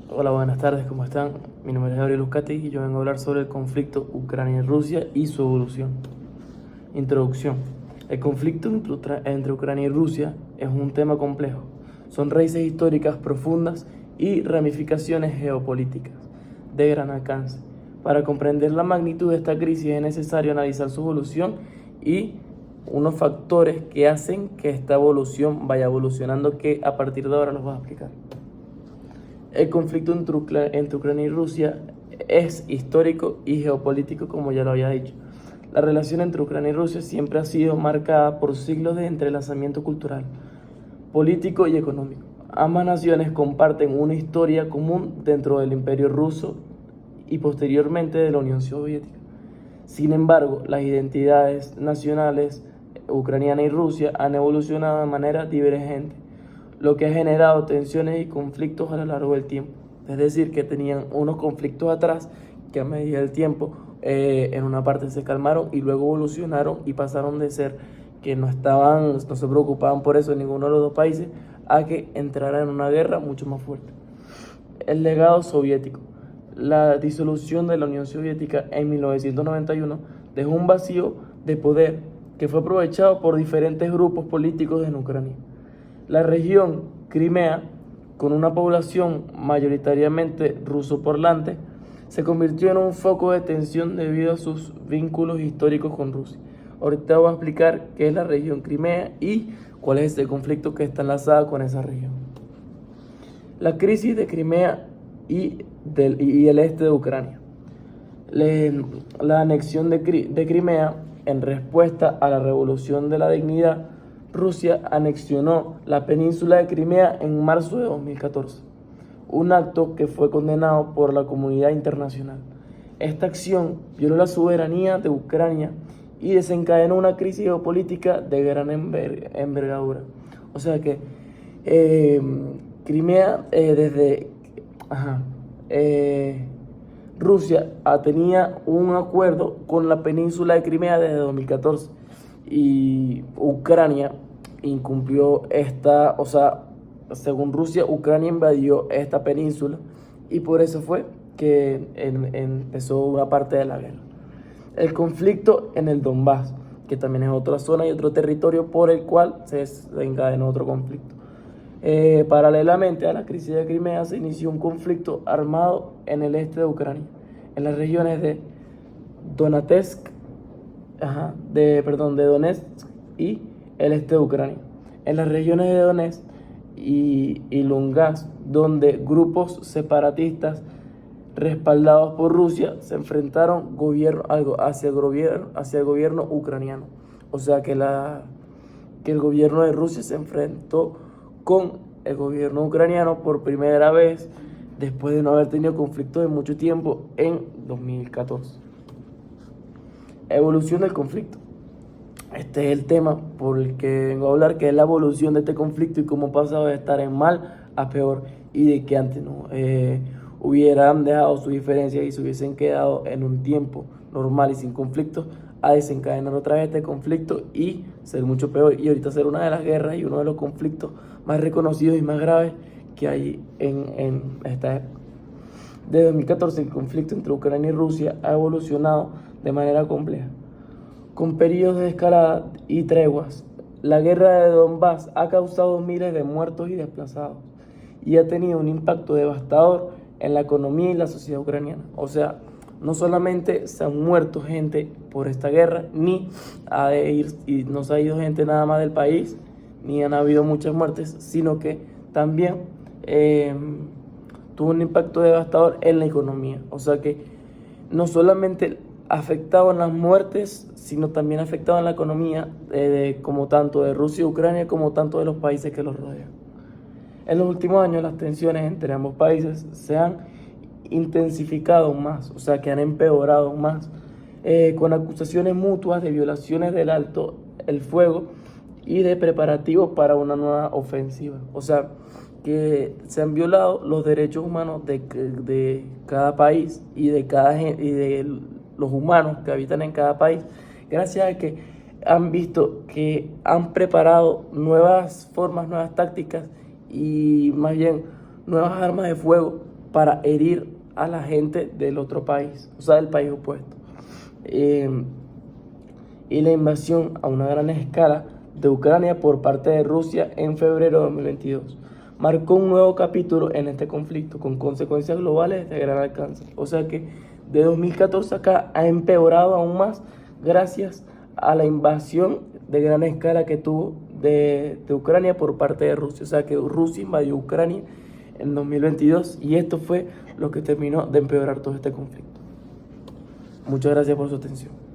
Hola, buenas tardes, ¿cómo están? Mi nombre es Gabriel Uzcategui y yo vengo a hablar sobre el conflicto Ucrania y Rusia y su evolución. Introducción. El conflicto entre Ucrania y Rusia es un tema complejo. Son raíces históricas profundas y ramificaciones geopolíticas de gran alcance. Para comprender la magnitud de esta crisis es necesario analizar su evolución y unos factores que hacen que esta evolución vaya evolucionando, que a partir de ahora los voy a explicar. El conflicto entre Ucrania y Rusia es histórico y geopolítico, como ya lo había dicho. La relación entre Ucrania y Rusia siempre ha sido marcada por siglos de entrelazamiento cultural, político y económico. Ambas naciones comparten una historia común dentro del Imperio ruso y posteriormente de la Unión Soviética. Sin embargo, las identidades nacionales ucraniana y Rusia han evolucionado de manera divergente, lo que ha generado tensiones y conflictos a lo largo del tiempo. Es decir, que tenían unos conflictos atrás que a medida del tiempo en una parte se calmaron y luego evolucionaron y pasaron de ser que no se preocupaban por eso en ninguno de los dos países, a que entraran en una guerra mucho más fuerte. El legado soviético. La disolución de la Unión Soviética en 1991 dejó un vacío de poder que fue aprovechado por diferentes grupos políticos en Ucrania. La región Crimea, con una población mayoritariamente rusoparlante, se convirtió en un foco de tensión debido a sus vínculos históricos con Rusia. Ahorita voy a explicar qué es la región Crimea y cuál es el conflicto que está enlazado con esa región. La crisis de Crimea y el este de Ucrania. La anexión de Crimea en respuesta a la Revolución de la Dignidad. Rusia anexionó la península de Crimea en marzo de 2014, un acto que fue condenado por la comunidad internacional. Esta acción violó la soberanía de Ucrania y desencadenó una crisis geopolítica de gran envergadura. O sea que Crimea, Rusia tenía un acuerdo con la península de Crimea desde 2014 y Ucrania incumplió según Rusia, Ucrania invadió esta península y por eso fue que empezó una parte de la guerra. El conflicto en el Donbass, que también es otra zona y otro territorio por el cual se encadenó otro conflicto. Paralelamente a la crisis de Crimea se inició un conflicto armado en el este de Ucrania, en las regiones de Donetsk, de Donetsk y el este de Ucrania. En las regiones de Donetsk y Lugansk, donde grupos separatistas respaldados por Rusia se enfrentaron hacia el gobierno ucraniano. O sea que el gobierno de Rusia se enfrentó con el gobierno ucraniano por primera vez después de no haber tenido conflictos de mucho tiempo en 2014. Evolución del conflicto. Este es el tema por el que vengo a hablar, que es la evolución de este conflicto y cómo ha pasado de estar en mal a peor, y de que antes no hubieran dejado sus diferencias y se hubiesen quedado en un tiempo normal y sin conflictos, a desencadenar otra vez este conflicto y ser mucho peor, y ahorita ser una de las guerras y uno de los conflictos más reconocidos y más graves que hay en esta época. Desde 2014 el conflicto entre Ucrania y Rusia ha evolucionado de manera compleja, con periodos de escalada y treguas. La guerra de Donbass ha causado miles de muertos y desplazados y ha tenido un impacto devastador en la economía y la sociedad ucraniana. O sea, no solamente se han muerto gente por esta guerra, no se ha ido gente nada más del país, ni han habido muchas muertes, sino que también tuvo un impacto devastador en la economía. O sea que no solamente afectaban las muertes, sino también afectaban la economía, como tanto de Rusia y Ucrania, como tanto de los países que los rodean. En los últimos años las tensiones entre ambos países se han intensificado más, o sea que han empeorado más, con acusaciones mutuas de violaciones del alto el fuego y de preparativos para una nueva ofensiva. O sea que se han violado los derechos humanos de cada país y de los humanos que habitan en cada país, gracias a que han visto que han preparado nuevas formas, nuevas tácticas y más bien nuevas armas de fuego para herir a la gente del otro país, o sea, del país opuesto. Y la invasión a una gran escala de Ucrania por parte de Rusia en febrero de 2022 marcó un nuevo capítulo en este conflicto con consecuencias globales de gran alcance. O sea que de 2014 acá ha empeorado aún más gracias a la invasión de gran escala que tuvo de Ucrania por parte de Rusia. O sea que Rusia invadió Ucrania en 2022 y esto fue lo que terminó de empeorar todo este conflicto. Muchas gracias por su atención.